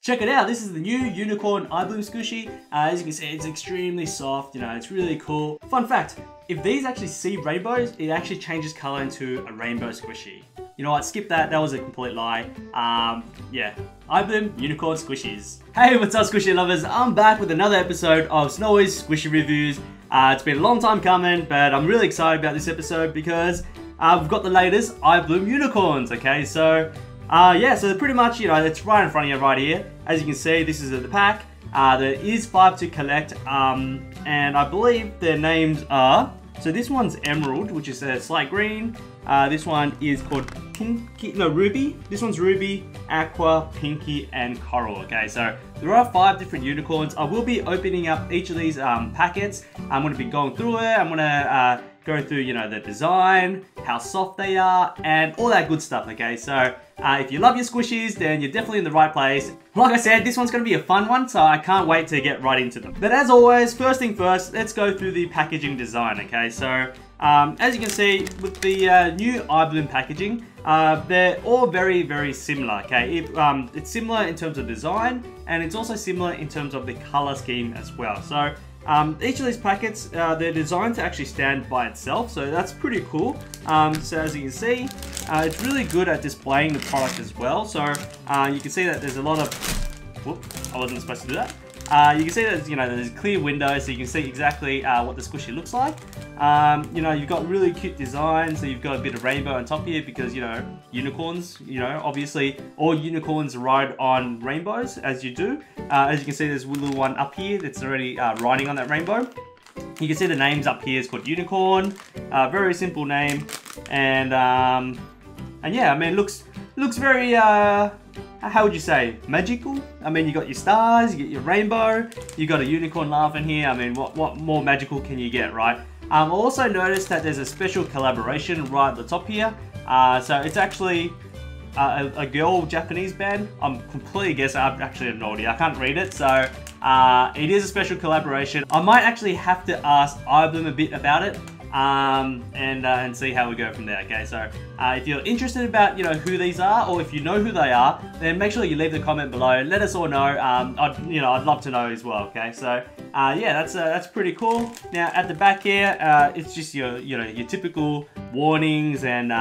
Check it out, this is the new Unicorn Ibloom squishy. As you can see, it's extremely soft, you know, it's really cool. Fun fact, if these actually see rainbows, it actually changes color into a rainbow squishy. You know what, skip that, that was a complete lie. Yeah, Ibloom Unicorn Squishies. Hey, what's up squishy lovers? I'm back with another episode of Snowy's Squishy Reviews. It's been a long time coming, but I'm really excited about this episode because we've got the latest Ibloom unicorns, okay? So, yeah, so pretty much, you know, it's right in front of you right here. As you can see, this is the pack. There is 5 to collect, and I believe their names are, so this one's Emerald, which is a slight green. This one is called Pinky, no, Ruby. This one's Ruby, Aqua, Pinky, and Coral, okay? So there are 5 different unicorns. I will be opening up each of these packets. I'm gonna be going through it. I'm gonna go through, you know, the design, how soft they are, and all that good stuff, okay? So if you love your squishies, then you're definitely in the right place. Like I said, this one's gonna be a fun one, so I can't wait to get right into them. But as always, first thing first, let's go through the packaging design, okay? So as you can see, with the new Ibloom packaging, they're all very, very similar, okay? It's similar in terms of design, and it's also similar in terms of the color scheme as well. So each of these packets, they're designed to actually stand by itself, so that's pretty cool. So as you can see, it's really good at displaying the product as well. So you can see that there's a lot of, whoop, I wasn't supposed to do that. You can see that, you know, there's clear windows, so you can see exactly what the squishy looks like. You know, you've got really cute designs, so you've got a bit of rainbow on top here because, you know, unicorns, you know, obviously all unicorns ride on rainbows, as you do. As you can see, there's a little one up here that's already riding on that rainbow. You can see the names up here is called Unicorn, very simple name, and yeah, I mean, looks very, how would you say, magical? I mean, you got your stars, you get your rainbow, you got a unicorn laughing here. I mean, what more magical can you get, right? I also noticed that there's a special collaboration right at the top here. So it's actually a girl Japanese band. I'm completely guessing, I actually have no idea, I can't read it. So it is a special collaboration. I might actually have to ask Ibloom a bit about it. And see how we go from there, okay? So if you're interested about, you know, who these are, or if you know who they are, then make sure you leave the comment below. Let us all know. I'd love to know as well, okay? So yeah, that's pretty cool. Now at the back here, it's just your, you know, your typical warnings and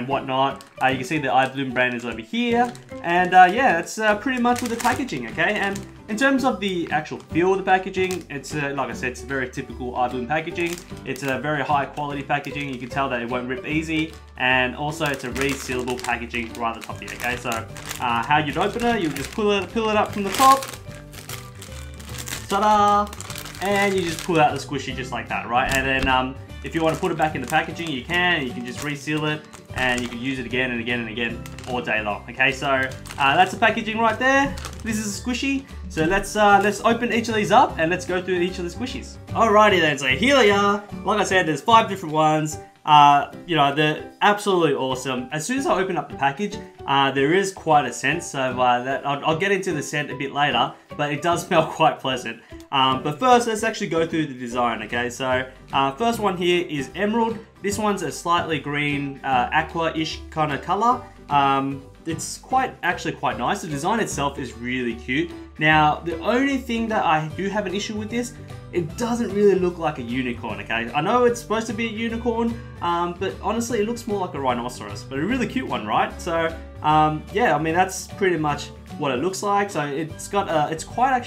whatnot. You can see the Ibloom brand is over here, and yeah, that's pretty much with the packaging, okay? And in terms of the actual feel of the packaging, it's like I said, it's a very typical Ibloom packaging. It's a very high quality packaging. You can tell that it won't rip easy, and also it's a resealable packaging right at the top here, okay? So how you'd open it, you just pull it up from the top, ta-da, and you just pull out the squishy just like that, right? And then if you want to put it back in the packaging, you can just reseal it, and you can use it again and again and again all day long, okay? So that's the packaging right there. This is a squishy. So let's open each of these up and let's go through each of the squishies. Alrighty then, so here they are. Like I said, there's 5 different ones. You know, they're absolutely awesome. As soon as I open up the package, there is quite a scent, so I'll get into the scent a bit later, but it does smell quite pleasant. But first, let's actually go through the design, okay? So first one here is Emerald. This one's a slightly green, aqua-ish kind of color. It's actually quite nice. The design itself is really cute. Now, the only thing that I do have an issue with this, it doesn't really look like a unicorn, okay? I know it's supposed to be a unicorn, but honestly, it looks more like a rhinoceros, but a really cute one, right? So, yeah, I mean, that's pretty much what it looks like. So it's got, it's quite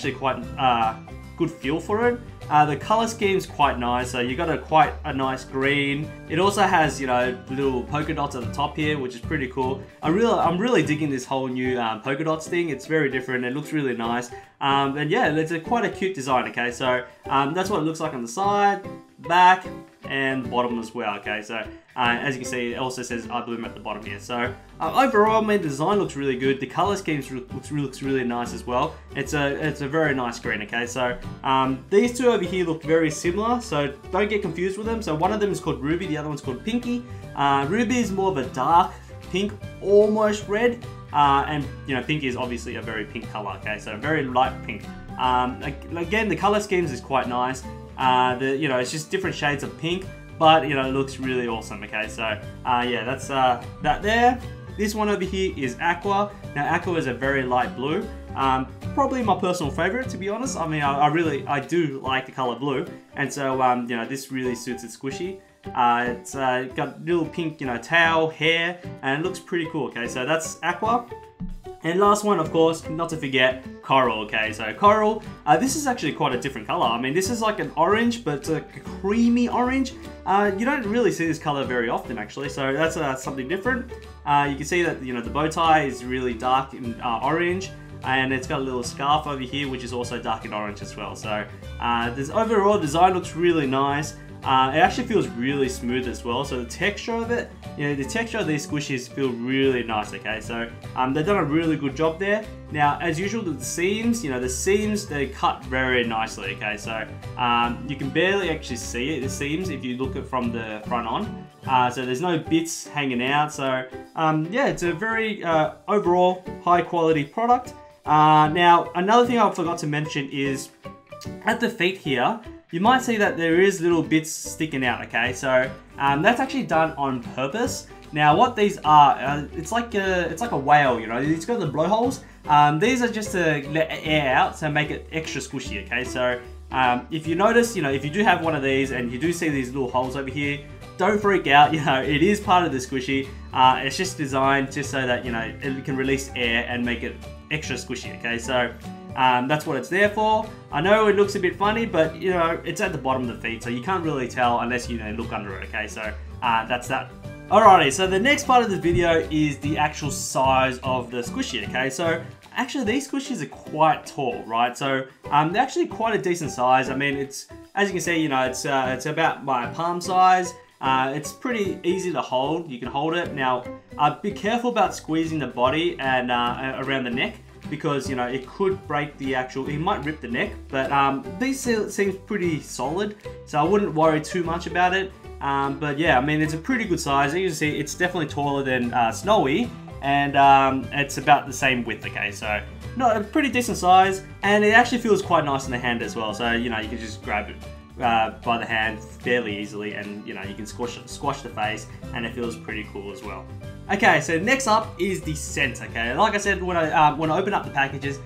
good feel for it. The color scheme is quite nice, so you got quite a nice green. It also has, you know, little polka dots at the top here, which is pretty cool. I'm really digging this whole new polka dots thing. It's very different. It looks really nice, and yeah, it's quite a cute design. Okay, so that's what it looks like on the side, back, and bottom as well. Okay, so as you can see, it also says Ibloom at the bottom here. So overall, I mean, the design looks really good. The color scheme looks really nice as well. It's a very nice green. Okay, so these two over here look very similar, so don't get confused with them. So one of them is called Ruby, the other one's called Pinky. Ruby is more of a dark pink, almost red, and you know, Pinky is obviously a very pink color. Okay, so very light pink. Again, the color schemes is quite nice. You know, it's just different shades of pink, but you know, it looks really awesome. Okay, so yeah, that's that there. This one over here is Aqua. Now Aqua is a very light blue. Probably my personal favorite, to be honest. I mean, I do like the color blue, and so you know, this really suits its squishy. It's got little pink, you know, tail, hair, and it looks pretty cool. Okay, so that's Aqua. And last one, of course, not to forget, Coral, okay? So Coral, this is actually quite a different color. I mean, this is like an orange, but it's a creamy orange. You don't really see this color very often, actually, so that's something different. You can see that, you know, the bow tie is really dark in orange, and it's got a little scarf over here, which is also dark in orange as well. So this overall design looks really nice. It actually feels really smooth as well. So the texture of it, you know, the texture of these squishies feel really nice, okay? So they've done a really good job there. Now, as usual, the seams, you know, the seams, they cut very nicely, okay? So you can barely actually see it, the seams, if you look at from the front on. So there's no bits hanging out. So yeah, it's a very overall high quality product. Now, another thing I forgot to mention is at the feet here, you might see that there is little bits sticking out, okay? So that's actually done on purpose. Now what these are, it's like a whale, you know, it's got the blowholes. These are just to let air out, so make it extra squishy, okay? So if you notice, you know, if you do have one of these and you do see these little holes over here, don't freak out, you know, it is part of the squishy. It's just designed just so that, you know, it can release air and make it extra squishy, okay? So that's what it's there for. I know it looks a bit funny, but you know, it's at the bottom of the feet, so you can't really tell unless you know, look under it, okay? So that's that. Alrighty, so the next part of the video is the actual size of the squishy, okay? So actually these squishies are quite tall, right? So they're actually quite a decent size. I mean, it's, as you can see, you know, it's about my palm size. It's pretty easy to hold. You can hold it. Now, be careful about squeezing the body and around the neck, because, you know, it could break the actual, it might rip the neck, but these seems pretty solid, so I wouldn't worry too much about it. But yeah, I mean, it's a pretty good size. As you can see, it's definitely taller than Snowy, and it's about the same width, okay? So, not a pretty decent size, and it actually feels quite nice in the hand as well. So, you know, you can just grab it by the hand fairly easily, and you know, you can squash the face, and it feels pretty cool as well. Okay, so next up is the scent, okay? Like I said, when I opened up the packages,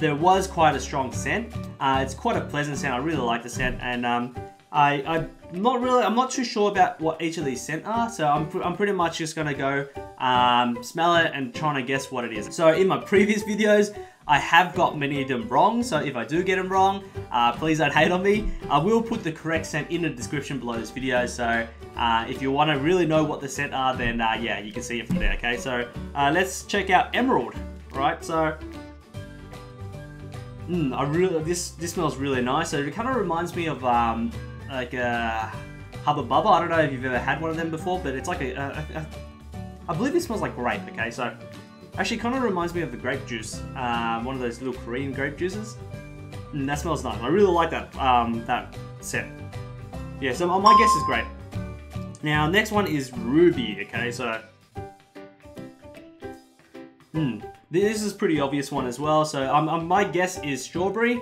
there was quite a strong scent. It's quite a pleasant scent. I really like the scent, and I'm not too sure about what each of these scent are, so I'm pretty much just gonna go smell it and trying to guess what it is. So in my previous videos, I have got many of them wrong, so if I do get them wrong, please don't hate on me. I will put the correct scent in the description below this video, so if you want to really know what the scent are, then yeah, you can see it from there, okay? So let's check out Emerald, right? So, this smells really nice. So it kind of reminds me of like a Hubba Bubba. I don't know if you've ever had one of them before, but it's like I believe it smells like grape, okay? So actually kind of reminds me of the grape juice, one of those little Korean grape juices. That smells nice. I really like that that scent. Yeah, so my guess is grape. Now, next one is Ruby, okay? So, this is a pretty obvious one as well. So, my guess is strawberry.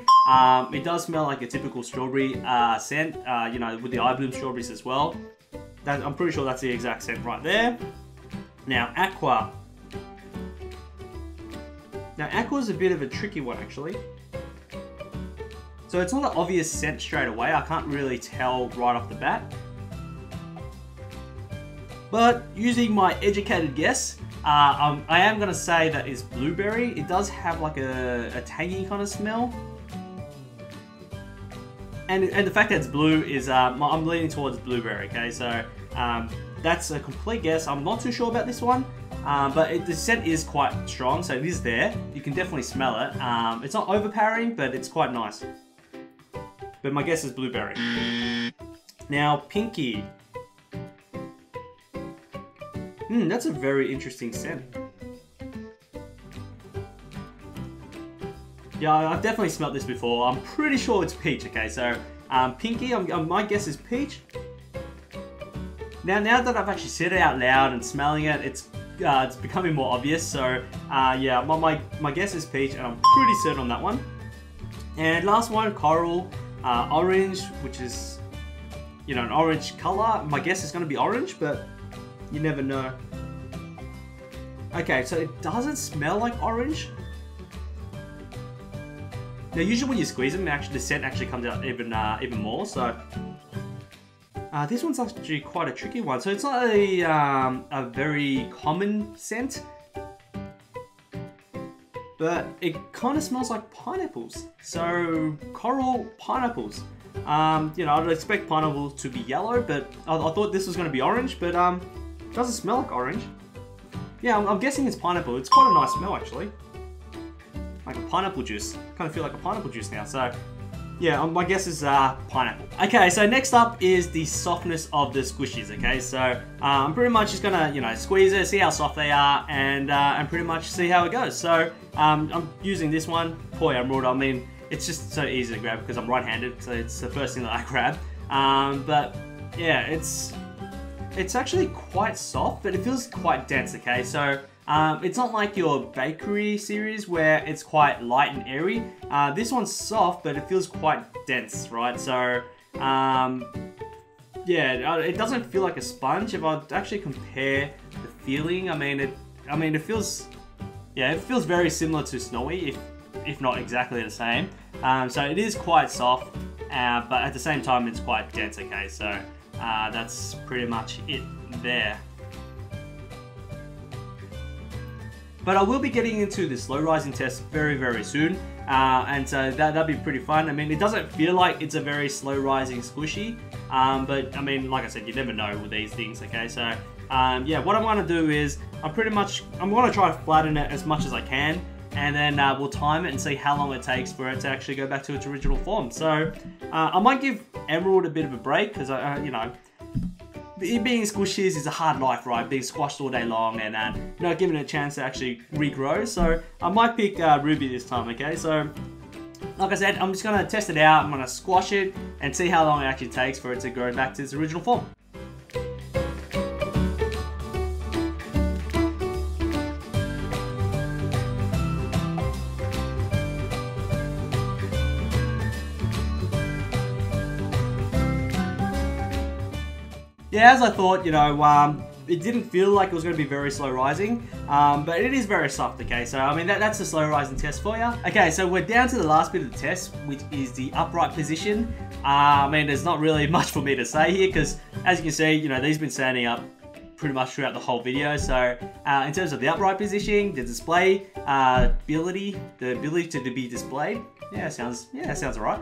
It does smell like a typical strawberry scent, you know, with the Ibloom strawberries as well. I'm pretty sure that's the exact scent right there. Now, Aqua. Now, Aqua is a bit of a tricky one, actually. So it's not an obvious scent straight away. I can't really tell right off the bat. But using my educated guess, I am going to say that it's blueberry. It does have like a tangy kind of smell. And the fact that it's blue is, I'm leaning towards blueberry, okay? So that's a complete guess. I'm not too sure about this one. But the scent is quite strong, so it is there. You can definitely smell it. It's not overpowering, but it's quite nice. But my guess is blueberry. Now, Pinky. That's a very interesting scent. Yeah, I've definitely smelled this before. I'm pretty sure it's peach, okay? So, Pinky, my guess is peach. Now that I've actually said it out loud and smelling it, it's becoming more obvious. So, yeah, my guess is peach, and I'm pretty certain on that one. And last one, Coral. Orange, which is, you know, an orange color. My guess is going to be orange, but you never know. Okay, so it doesn't smell like orange. Now usually when you squeeze them, actually the scent actually comes out even more. So this one's actually quite a tricky one. So it's not a very common scent, but it kind of smells like pineapples. So coral pineapples. You know, I'd expect pineapples to be yellow, but I thought this was going to be orange, but it doesn't smell like orange. Yeah, I'm guessing it's pineapple. It's quite a nice smell actually. Like a pineapple juice. Kind of feel like a pineapple juice now, so yeah, my guess is pineapple. Okay, so next up is the softness of the squishies, okay? So I'm pretty much just gonna, you know, squeeze it, see how soft they are, and pretty much see how it goes. So I'm using this one, Koi Emerald. I mean, it's just so easy to grab because I'm right-handed, so it's the first thing that I grab. But yeah, it's actually quite soft, but it feels quite dense, okay? So it's not like your bakery series where it's quite light and airy. This one's soft, but it feels quite dense, right? So yeah, it doesn't feel like a sponge. If I actually compare the feeling, I mean it feels, yeah, it feels very similar to Snowy, if not exactly the same. So it is quite soft, but at the same time it's quite dense, okay? So that's pretty much it there. But I will be getting into the slow rising test very, very soon. And so that'd be pretty fun. I mean, it doesn't feel like it's a very slow rising squishy. But I mean, like I said, you never know with these things, okay? So yeah, what I'm gonna do is I'm gonna try to flatten it as much as I can. And then we'll time it and see how long it takes for it to actually go back to its original form. So I might give Emerald a bit of a break because, you know, being squishies is a hard life, right? Being squashed all day long and not giving it a chance to actually regrow. So I might pick Ruby this time, okay? So like I said, I'm just gonna test it out. I'm gonna squash it and see how long it actually takes for it to grow back to its original form. Yeah, as I thought, you know, it didn't feel like it was going to be very slow rising, but it is very soft, okay? So, I mean, that's the slow rising test for you. Okay, so we're down to the last bit of the test, which is the upright position. I mean, there's not really much for me to say here, because as you can see, you know, these have been standing up pretty much throughout the whole video. So, in terms of the upright positioning, the display ability, the ability to be displayed, sounds alright.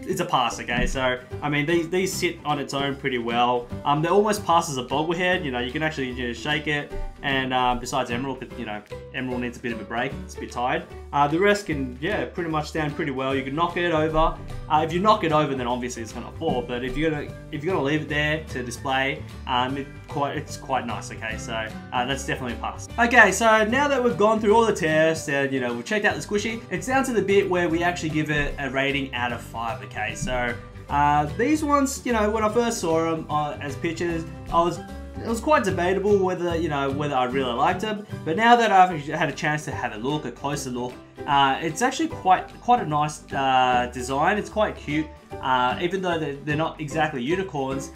It's a pass, okay? So, I mean, these sit on its own pretty well. They're almost pass as a bobblehead. You know, you can actually shake it. And besides Emerald, you know, Emerald needs a bit of a break. It's a bit tired. The rest can, yeah, pretty much stand pretty well. You can knock it over. If you knock it over, then obviously it's gonna fall. But if you're gonna leave it there to display, it's quite nice. Okay, so that's definitely a pass. Okay, so now that we've gone through all the tests and you know we've checked out the squishy, it's down to the bit where we actually give it a rating out of 5. Okay, so these ones, you know, when I first saw them as pictures, it was quite debatable whether I really liked them. But now that I've had a chance to have a closer look, it's actually quite a nice design. It's quite cute. Even though they're not exactly unicorns,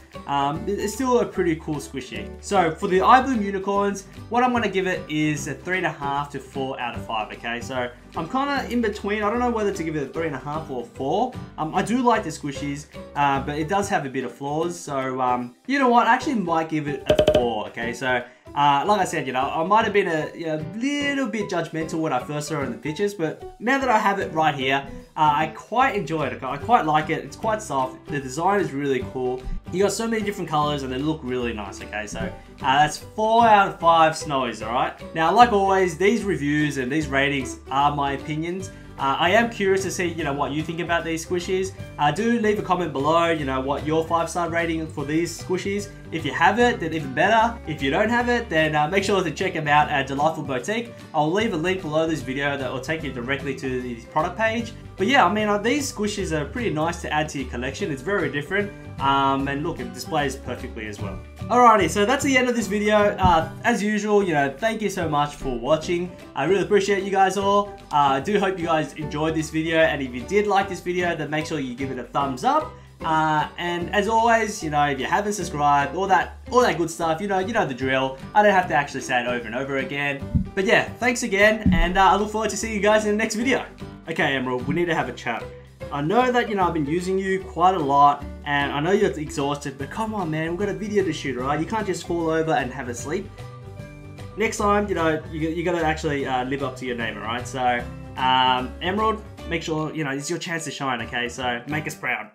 it's still a pretty cool squishy. So for the Ibloom unicorns, what I'm going to give it is a 3.5 to 4 out of 5. Okay, so I'm kind of in between. I don't know whether to give it a 3.5 or 4. I do like the squishies, but it does have a bit of flaws. So you know what? I actually might give it a 4. Okay, so like I said, you know, I might have been a little bit judgmental when I first saw it in the pictures, but now that I have it right here, I quite enjoy it. I quite like it. It's quite soft. The design is really cool. You got so many different colors and they look really nice. Okay, so that's 4 out of 5 Snowies. All right. Now, like always, these reviews and these ratings are my opinions. I am curious to see, you know, what you think about these squishies. Do leave a comment below, you know, what your 5-star rating for these squishies. If you have it, then even better. If you don't have it, then make sure to check them out at Delightful Boutique. I'll leave a link below this video that will take you directly to the product page. But yeah, I mean, these squishies are pretty nice to add to your collection. It's very different. And look, it displays perfectly as well. Alrighty, so that's the end of this video. As usual, you know, thank you so much for watching. I really appreciate you guys all. I do hope you guys enjoyed this video, and if you did like this video, then make sure you give it a thumbs up. And as always, you know, if you haven't subscribed, all that good stuff, you know the drill. I don't have to actually say it over and over again. But yeah, thanks again, and I look forward to seeing you guys in the next video. Okay, Emerald, we need to have a chat. I know that, you know, I've been using you quite a lot, and I know you're exhausted, but come on, man, we've got a video to shoot, right? You can't just fall over and have a sleep. Next time, you know, you gotta actually live up to your name, alright? So, Emerald, make sure, you know, it's your chance to shine, okay? So, make us proud.